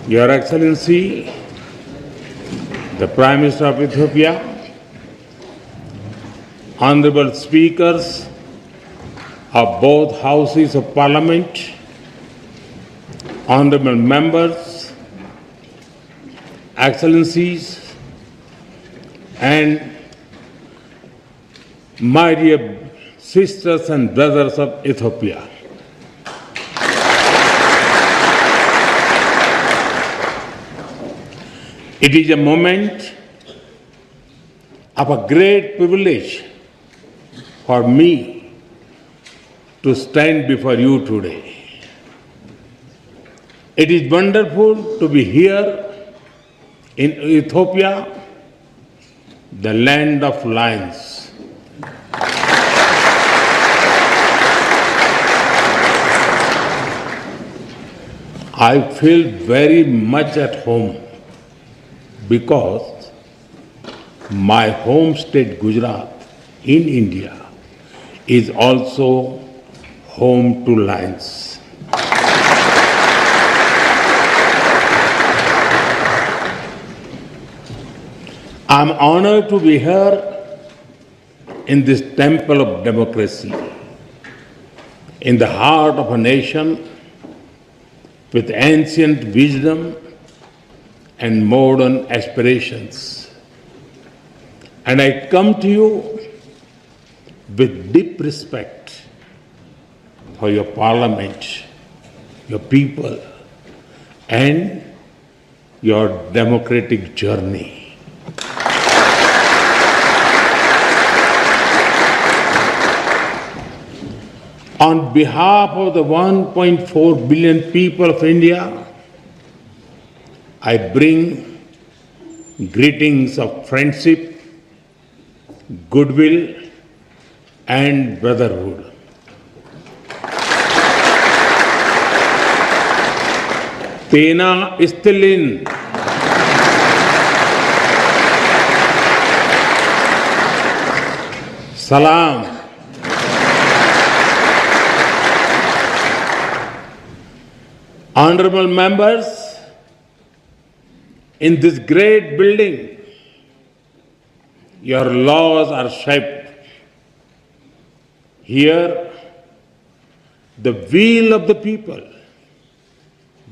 Your Excellency, the Prime Minister of Ethiopia, Honorable Speakers of both Houses of Parliament, Honorable Members, Excellencies, and my dear sisters and brothers of Ethiopia. It is a moment of a great privilege for me to stand before you today. It is wonderful to be here in Ethiopia, the land of lions. I feel very much at home because my home state Gujarat in India is also home to lions. I'm honored to be here in this temple of democracy, in the heart of a nation with ancient wisdom and modern aspirations. And I come to you with deep respect for your parliament, your people, and your democratic journey. On behalf of the 1.4 billion people of India, I bring greetings of friendship, goodwill, and brotherhood. Tena istilin. Salam. Honorable members, in this great building, your laws are shaped. Here, the will of the people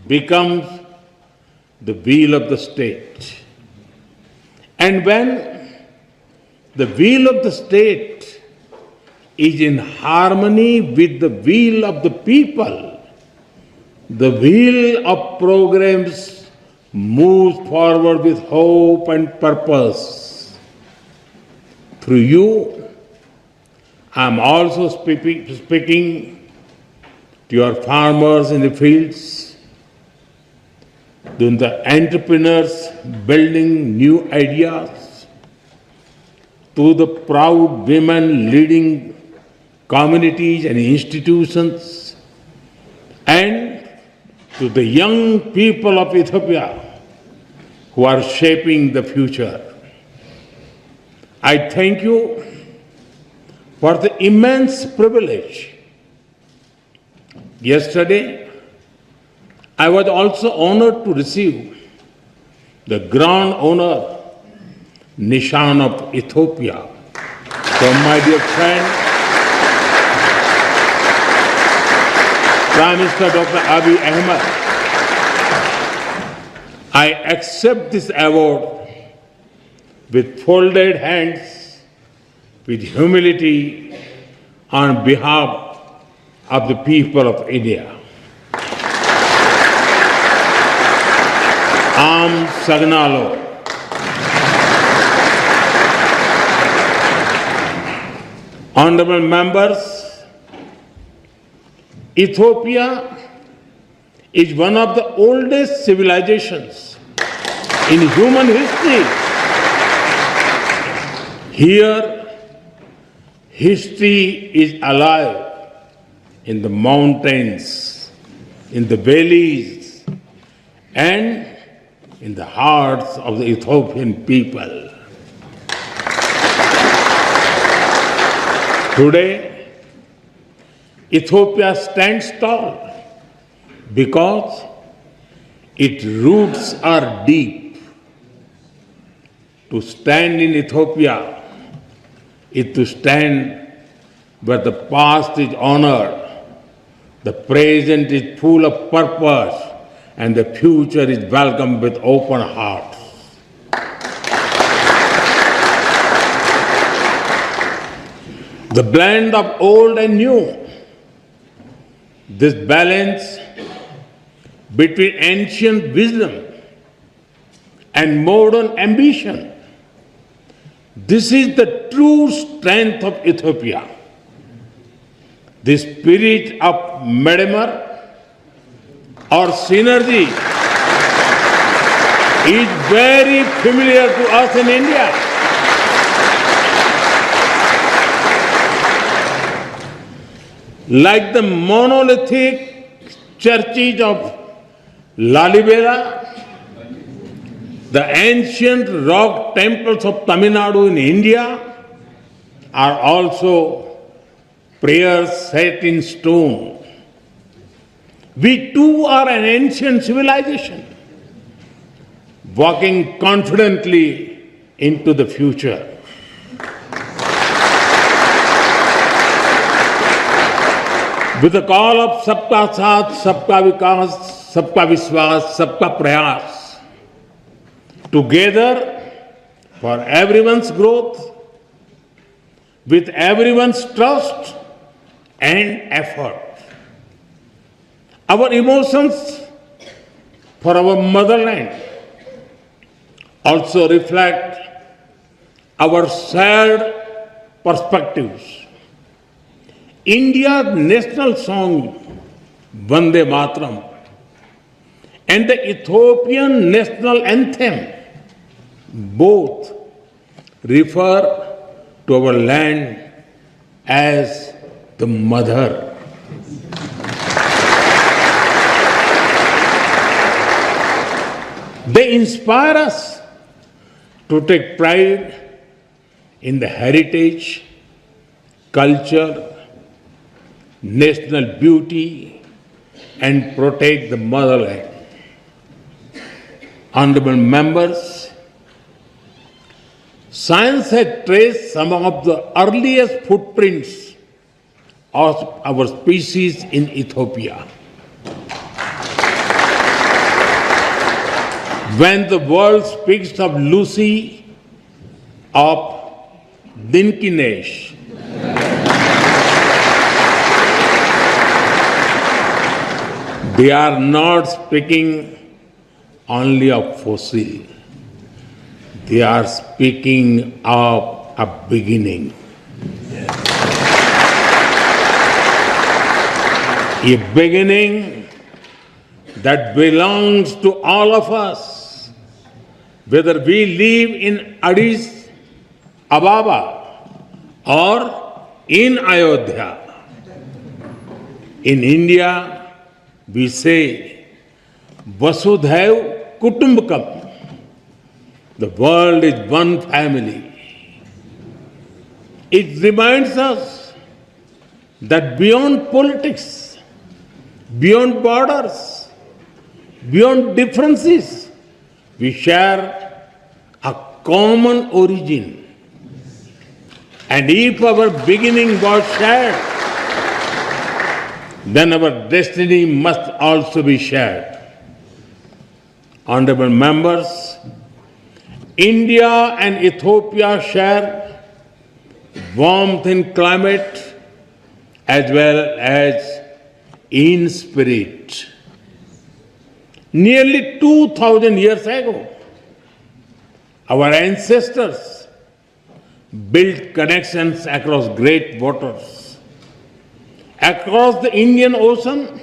becomes the will of the state. And when the will of the state is in harmony with the will of the people, the wheel of programs moves forward with hope and purpose. Through you, I am also speaking to your farmers in the fields, to the entrepreneurs building new ideas, to the proud women leading communities and institutions, and to the young people of Ethiopia who are shaping the future. I thank you for the immense privilege. Yesterday, I was also honored to receive the Grand Honor Nishan of Ethiopia from my dear friend, Prime Minister Dr. Abiy Ahmed. I accept this award with folded hands, with humility on behalf of the people of India. Am Sagnalo. Honorable members, Ethiopia is one of the oldest civilizations in human history. Here, history is alive in the mountains, in the valleys, and in the hearts of the Ethiopian people. Today, Ethiopia stands tall because Its roots are deep. To stand in Ethiopia is to stand where the past is honored, the present is full of purpose, and the future is welcomed with open hearts. The blend of old and new, this balance between ancient wisdom and modern ambition, this is the true strength of Ethiopia. The spirit of Medemar or synergy is very familiar to us in India. Like the monolithic churches of Lalibela, the ancient rock temples of Tamil Nadu in India are also prayers set in stone. We too are an ancient civilization, walking confidently into the future. With the call of Sabka Saath, Sabka Vikas, Sabka Vishwas, Sabka Prayas, together for everyone's growth, with everyone's trust and effort. Our emotions for our motherland also reflect our shared perspectives. India's national song, Vande Mataram, and the Ethiopian national anthem, both refer to our land as the mother. They inspire us to take pride in the heritage, culture, national beauty, and protect the motherland. Honorable members, science has traced some of the earliest footprints of our species in Ethiopia. When the world speaks of Lucy, of Dinkinesh, they are not speaking only of fossil. They are speaking of a beginning. A beginning that belongs to all of us, whether we live in Addis Ababa or in Ayodhya. In India, we say, Vasudhaiv Kutumbakam. The world is one family. It reminds us that beyond politics, beyond borders, beyond differences, we share a common origin. And if our beginning was shared, then our destiny must also be shared. Honorable members, India and Ethiopia share warmth in climate as well as in spirit. Nearly 2,000 years ago, our ancestors built connections across great waters. Across the Indian Ocean,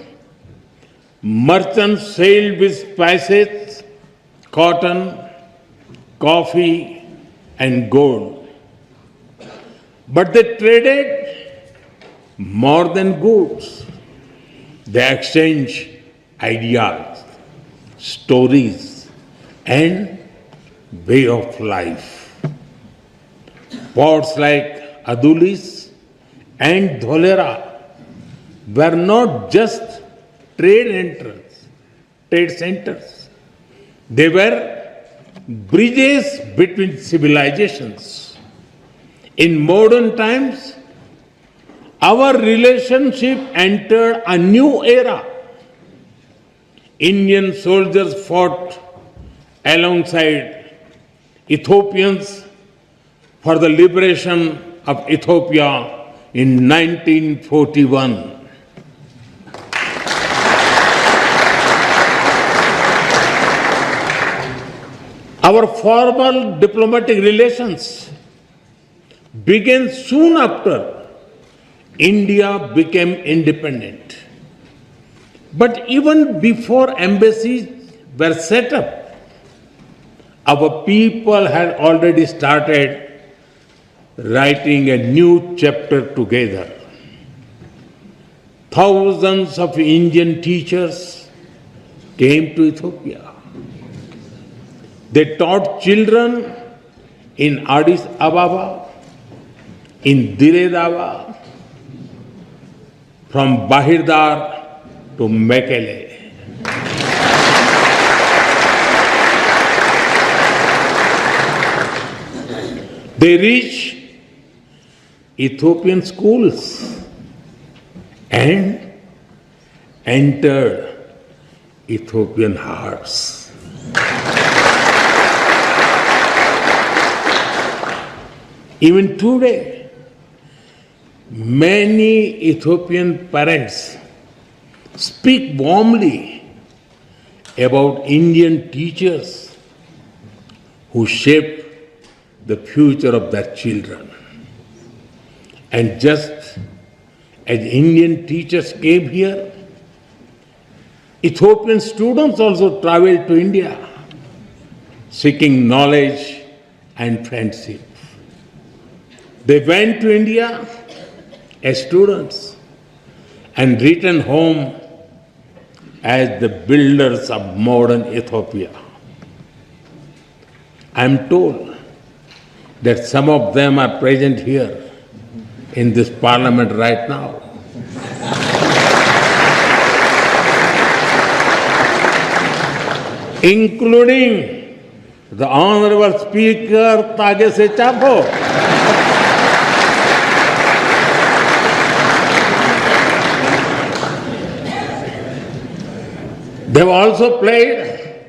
merchants sailed with spices, cotton, coffee, and gold. But they traded more than goods. They exchanged ideas, stories, and way of life. Ports like Adulis and Dholera were not just trade centers. They were bridges between civilizations. In modern times, our relationship entered a new era. Indian soldiers fought alongside Ethiopians for the liberation of Ethiopia in 1941. Our formal diplomatic relations began soon after India became independent. But even before embassies were set up, our people had already started writing a new chapter together. Thousands of Indian teachers came to Ethiopia. They taught children in Addis Ababa, in Dire Dawa, from Bahirdar to Mekele. They reached Ethiopian schools and entered Ethiopian hearts. Even today, many Ethiopian parents speak warmly about Indian teachers who shaped the future of their children. And just as Indian teachers came here, Ethiopian students also traveled to India seeking knowledge and friendship. They went to India as students and returned home as the builders of modern Ethiopia. I am told that some of them are present here in this parliament right now. Including the Honorable Speaker Tagese Chapo. They have also played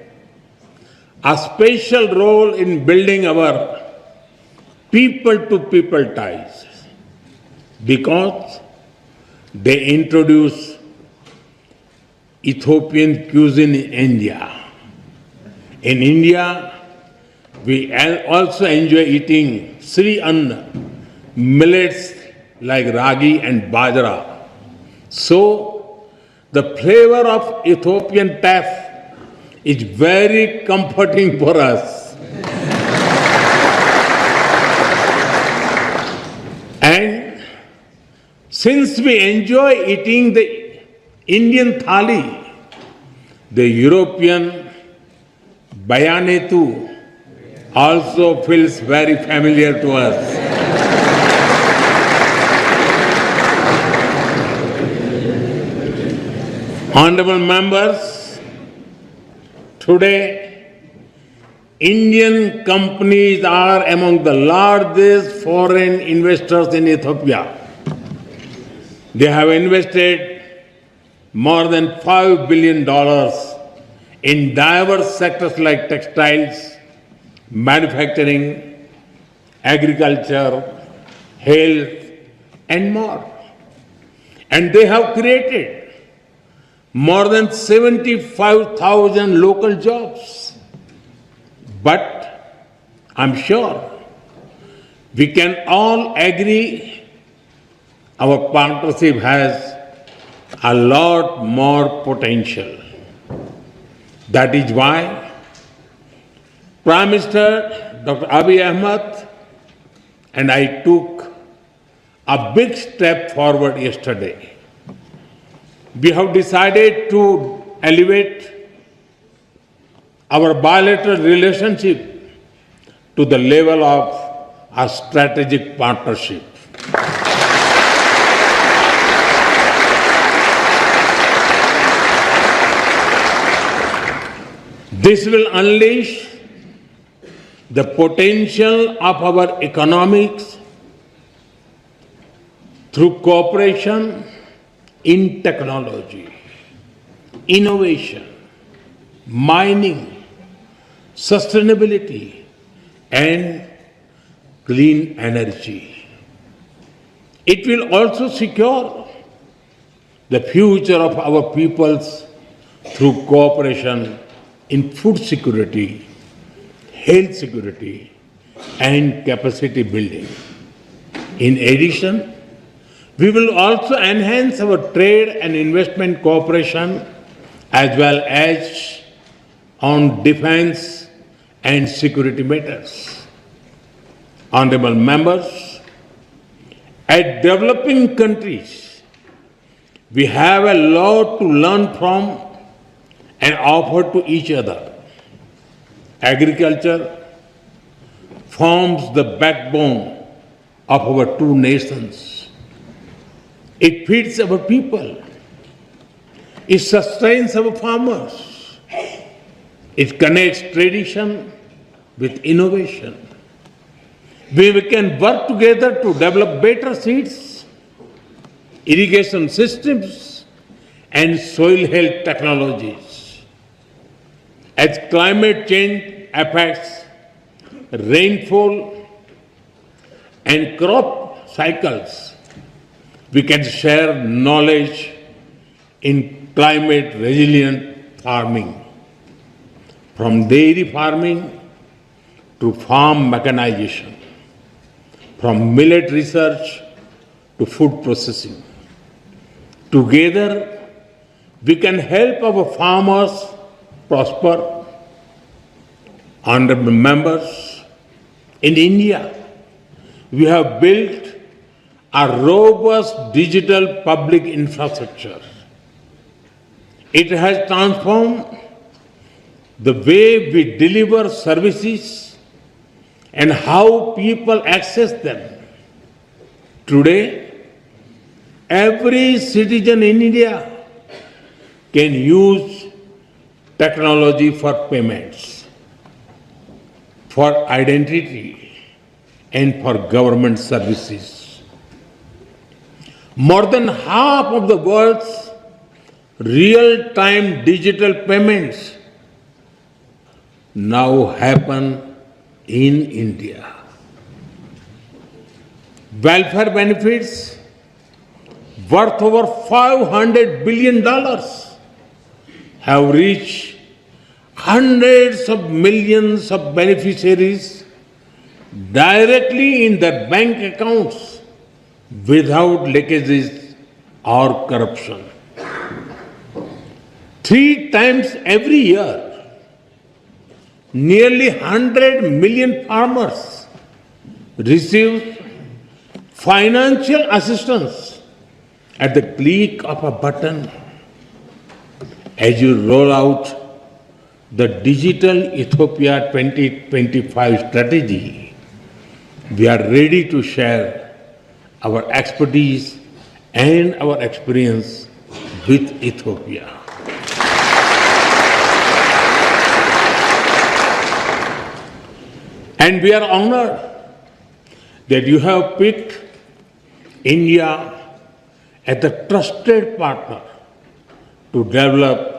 a special role in building our people-to-people ties because they introduced Ethiopian cuisine in India. In India, we also enjoy eating Sri Anna, millets like ragi and bajra. So, the flavor of Ethiopian taf is very comforting for us. And since we enjoy eating the Indian thali, the European bayanetu also feels very familiar to us. Honorable members, today Indian companies are among the largest foreign investors in Ethiopia. They have invested more than $5 billion in diverse sectors like textiles, manufacturing, agriculture, health, and more. And they have created more than 75,000 local jobs. But I'm sure we can all agree our partnership has a lot more potential. That is why Prime Minister Dr. Abiy Ahmed and I took a big step forward yesterday. We have decided to elevate our bilateral relationship to the level of a strategic partnership. This will unleash the potential of our economics through cooperation in technology, innovation, mining, sustainability, and clean energy. It will also secure the future of our peoples through cooperation in food security, health security, and capacity building. In addition, we will also enhance our trade and investment cooperation as well as on defense and security matters. Honorable members, as developing countries, we have a lot to learn from and offer to each other. Agriculture forms the backbone of our two nations. It feeds our people. It sustains our farmers. It connects tradition with innovation. We can work together to develop better seeds, irrigation systems, and soil health technologies. As climate change affects rainfall and crop cycles, we can share knowledge in climate resilient farming, from dairy farming to farm mechanization, from millet research to food processing. Together, we can help our farmers prosper. Honorable members, in India, we have built a robust digital public infrastructure. It has transformed the way we deliver services and how people access them. Today, every citizen in India can use technology for payments, for identity, and for government services. More than half of the world's real-time digital payments now happen in India. Welfare benefits worth over $500 billion have reached hundreds of millions of beneficiaries directly in their bank accounts without leakages or corruption. 3 times every year, nearly 100 million farmers receive financial assistance at the click of a button. As you roll out the Digital Ethiopia 2025 strategy, we are ready to share our expertise and our experience with Ethiopia. And we are honored that you have picked India as the trusted partner to develop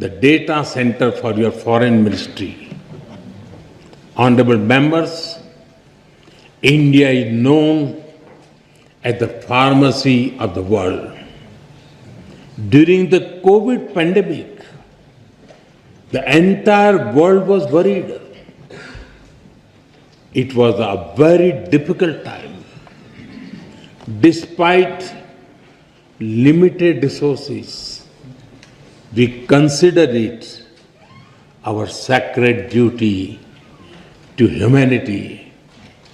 the data center for your foreign ministry. Honorable members, India is known as the pharmacy of the world. During the COVID pandemic, the entire world was worried. It was a very difficult time. Despite limited resources, we consider it our sacred duty to humanity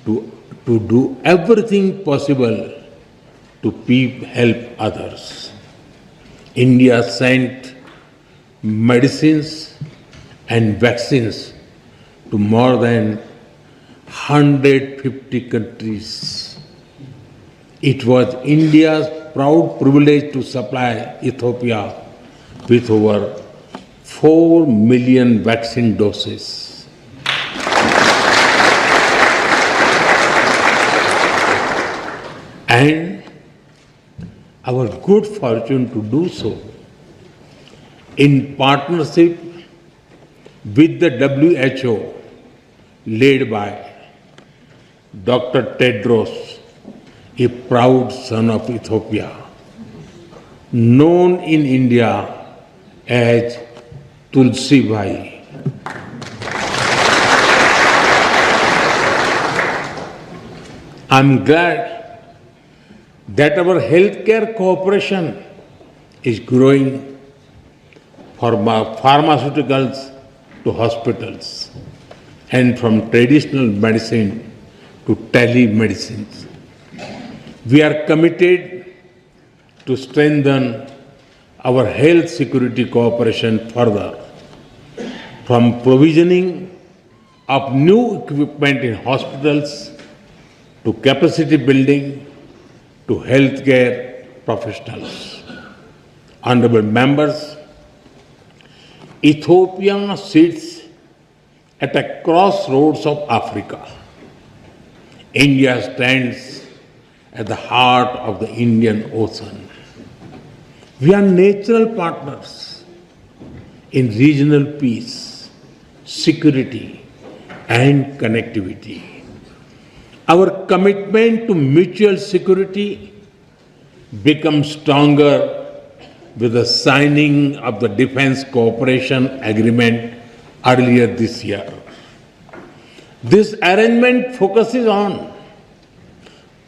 to do everything possible to help others. India sent medicines and vaccines to more than 150 countries. It was India's proud privilege to supply Ethiopia with over 4 million vaccine doses. And our good fortune to do so in partnership with the WHO, led by Dr. Tedros, a proud son of Ethiopia, known in India as Tulsi Bhai. I'm glad that our healthcare cooperation is growing from pharmaceuticals to hospitals and from traditional medicine to telemedicine. We are committed to strengthen our health security cooperation further, from provisioning of new equipment in hospitals to capacity building to healthcare professionals. Honorable members, Ethiopia sits at a crossroads of Africa. India stands at the heart of the Indian Ocean. We are natural partners in regional peace, security, and connectivity. Our commitment to mutual security becomes stronger with the signing of the Defense Cooperation Agreement earlier this year. This arrangement focuses on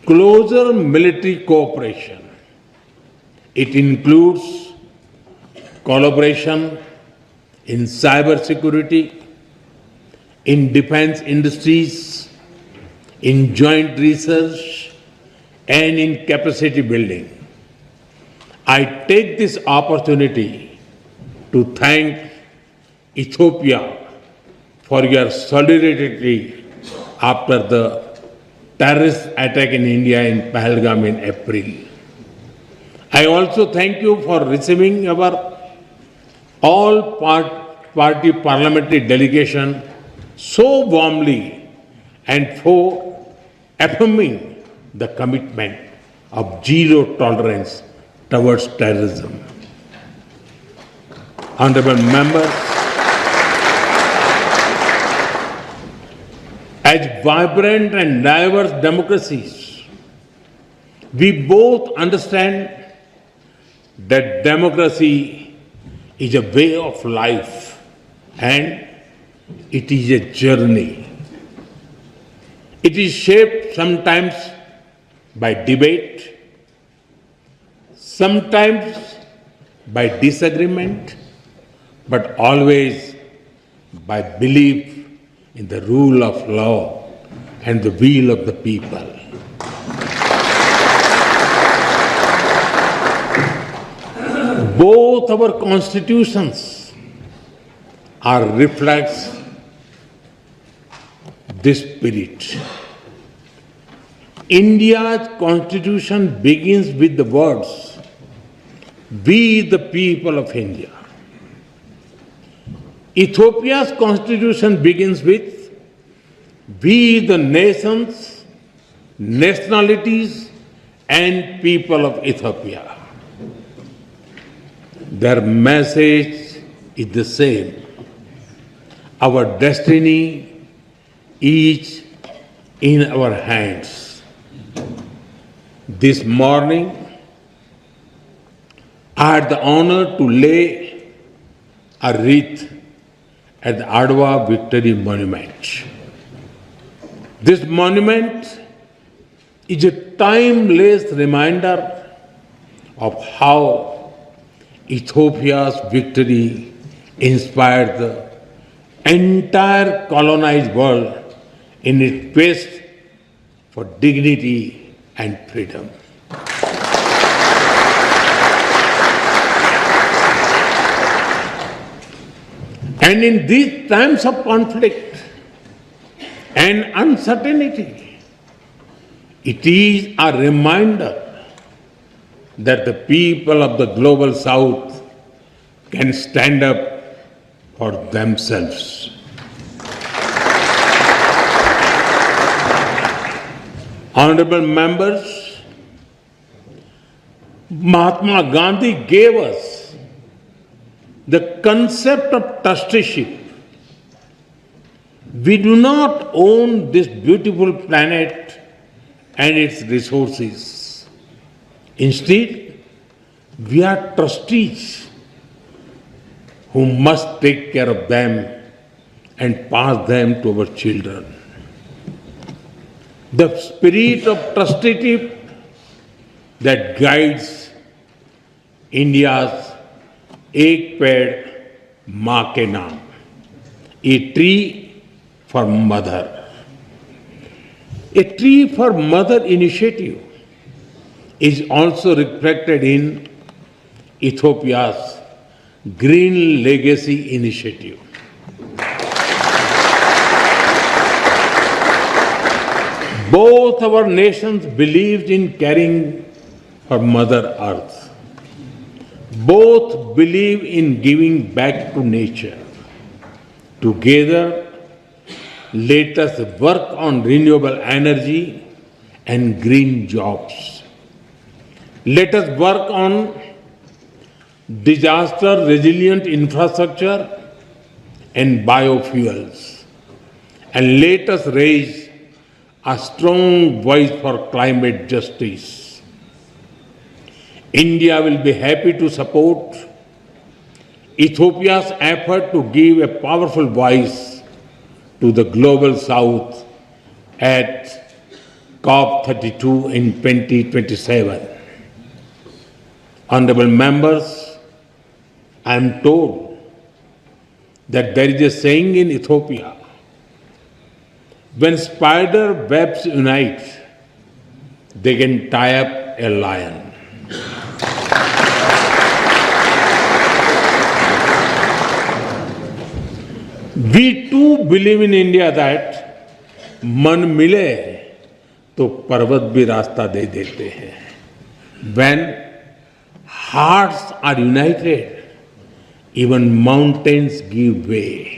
closer military cooperation. It includes collaboration in cybersecurity, in defense industries, in joint research, and in capacity building. I take this opportunity to thank Ethiopia for your solidarity after the terrorist attack in India in Pahalgam in April. I also thank you for receiving our all-party parliamentary delegation so warmly and for affirming the commitment of zero tolerance towards terrorism. Honorable members, as vibrant and diverse democracies, we both understand that democracy is a way of life and it is a journey. It is shaped sometimes by debate, sometimes by disagreement, but always by belief in the rule of law and the will of the people. Both our constitutions are reflects this spirit. India's constitution begins with the words, "We the people of India." Ethiopia's constitution begins with, "We the nations, nationalities and people of Ethiopia." Their message is the same. Our destiny is in our hands. This morning, I had the honor to lay a wreath at the Adwa Victory Monument. This monument is a timeless reminder of how Ethiopia's victory inspired the entire colonized world in its quest for dignity and freedom. And in these times of conflict and uncertainty, it is a reminder that the people of the global South can stand up for themselves. Honorable members, Mahatma Gandhi gave us the concept of trusteeship. We do not own this beautiful planet and its resources. Instead, we are trustees who must take care of them and pass them to our children. The spirit of trusteeship that guides India's Ek Ped Maa Ke Naam, a tree for mother. A tree for mother initiative is also reflected in Ethiopia's Green Legacy Initiative. Both our nations believed in caring for Mother Earth. Both believe in giving back to nature. Together, let us work on renewable energy and green jobs. Let us work on disaster-resilient infrastructure and biofuels. And let us raise a strong voice for climate justice. India will be happy to support Ethiopia's effort to give a powerful voice to the Global South at COP32 in 2027. Honorable members, I am told that there is a saying in Ethiopia, when spider webs unite, they can tie up a lion. We too believe in India that मन मिले तो पर्वत भी रास्ता दे देते हैं. When hearts are united, even mountains give way.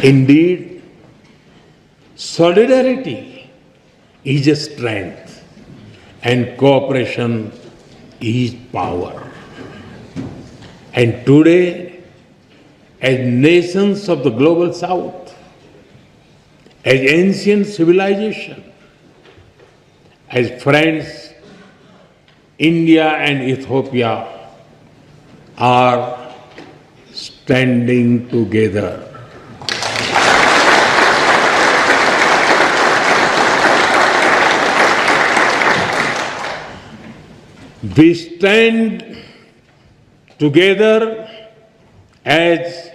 Indeed, solidarity is a strength and cooperation is power. And today, as nations of the Global South, as ancient civilization, as friends, India and Ethiopia are standing together. We stand together as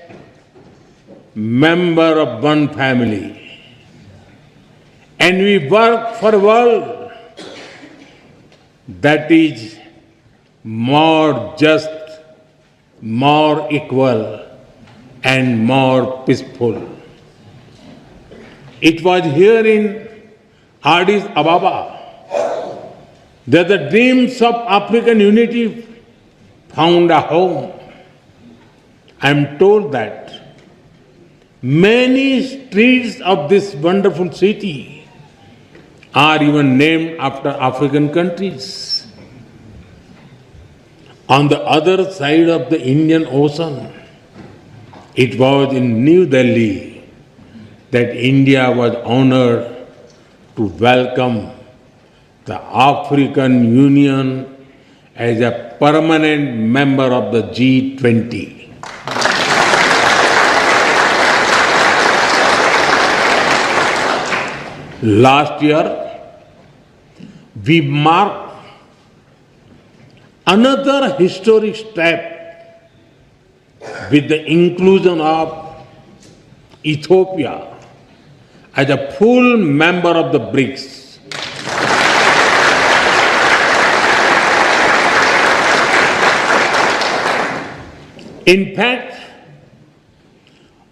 member of one family, and we work for a world that is more just, more equal, and more peaceful. It was here in Addis Ababa that the dreams of African unity found a home. I am told that many streets of this wonderful city are even named after African countries. On the other side of the Indian Ocean, it was in New Delhi that India was honored to welcome the African Union as a permanent member of the G20. Last year, we marked another historic step with the inclusion of Ethiopia as a full member of the BRICS. In fact,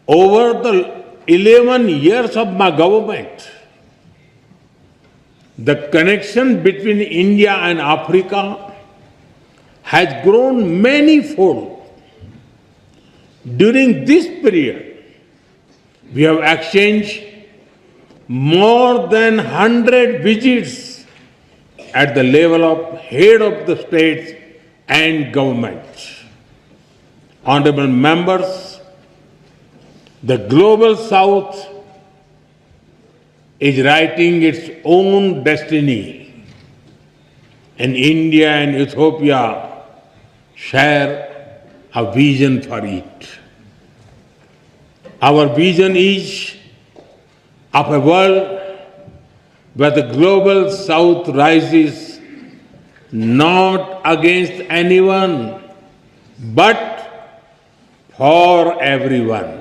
over the 11 years of my government, the connection between India and Africa has grown many-fold. During this period, we have exchanged more than 100 visits at the level of head of the states and governments. Honorable members, the global south is writing its own destiny, and India and Ethiopia share a vision for it. Our vision is of a world where the global south rises not against anyone but for everyone.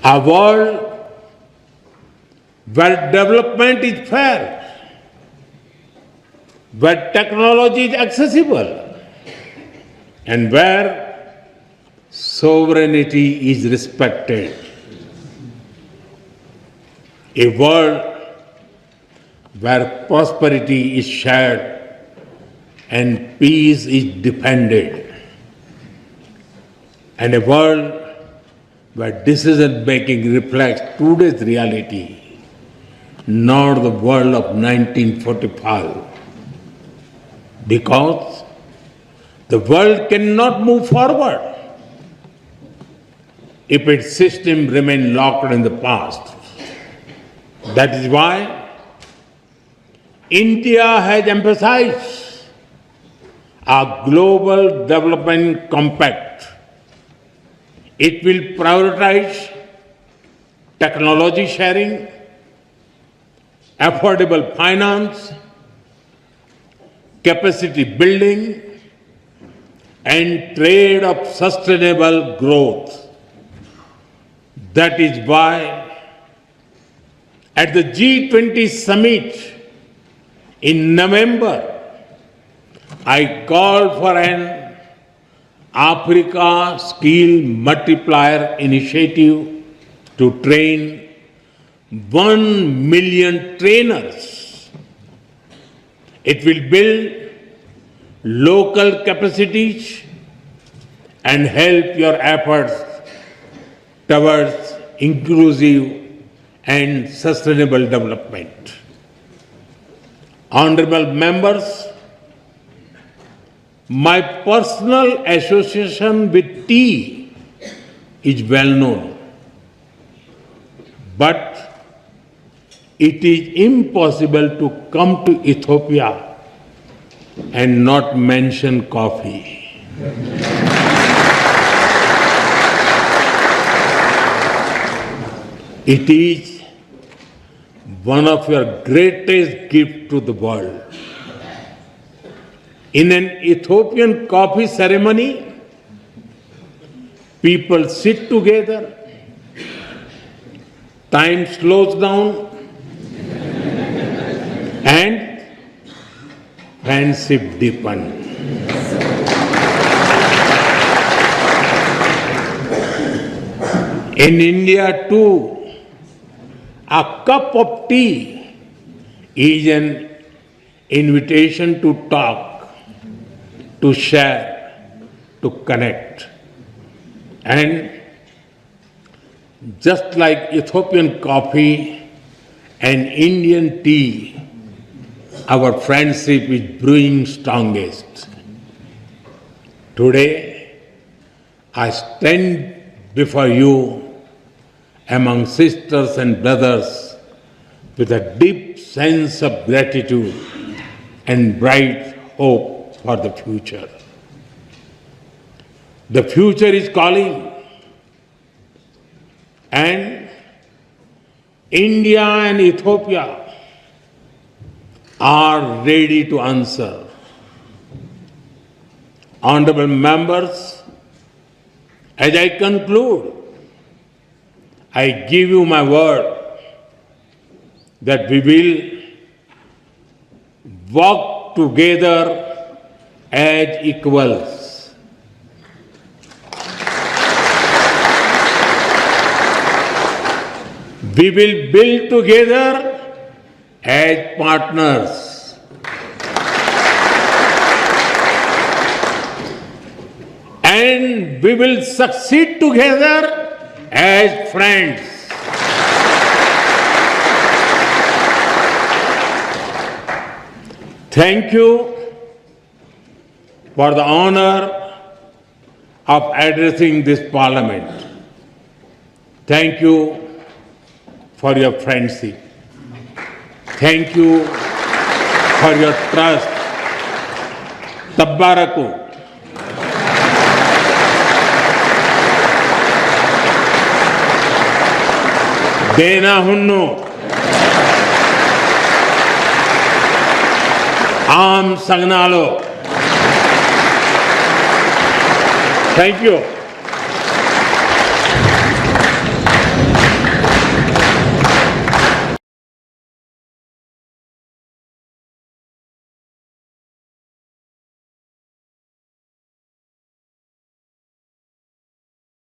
A world where development is fair, where technology is accessible, and where sovereignty is respected. A world where prosperity is shared and peace is defended. And a world where decision-making reflects today's reality, not the world of 1945. Because the world cannot move forward if its system remains locked in the past. That is why India has emphasized a global development compact. It will prioritize technology sharing, affordable finance, capacity building, and trade of sustainable growth. That is why at the G20 summit in November, I called for an Africa Skill Multiplier Initiative to train 1 million trainers. It will build local capacities and help your efforts towards inclusive and sustainable development. Honorable members, my personal association with tea is well known, but it is impossible to come to Ethiopia and not mention coffee. It is one of your greatest gifts to the world. In an Ethiopian coffee ceremony, people sit together, time slows down, and friendship deepens. In India too, a cup of tea is an invitation to talk, to share, to connect. And just like Ethiopian coffee and Indian tea, our friendship is brewing strongest. Today, I stand before you among sisters and brothers with a deep sense of gratitude and bright hope for the future. The future is calling, and India and Ethiopia are ready to answer. Honorable members, as I conclude, I give you my word that we will work together as equals. We will build together as partners. And we will succeed together as friends. Thank you for the honor of addressing this parliament. Thank you for your friendship. Thank you for your trust. Tabbaraku. Dena hunnu. Am sagnalo. Thank you.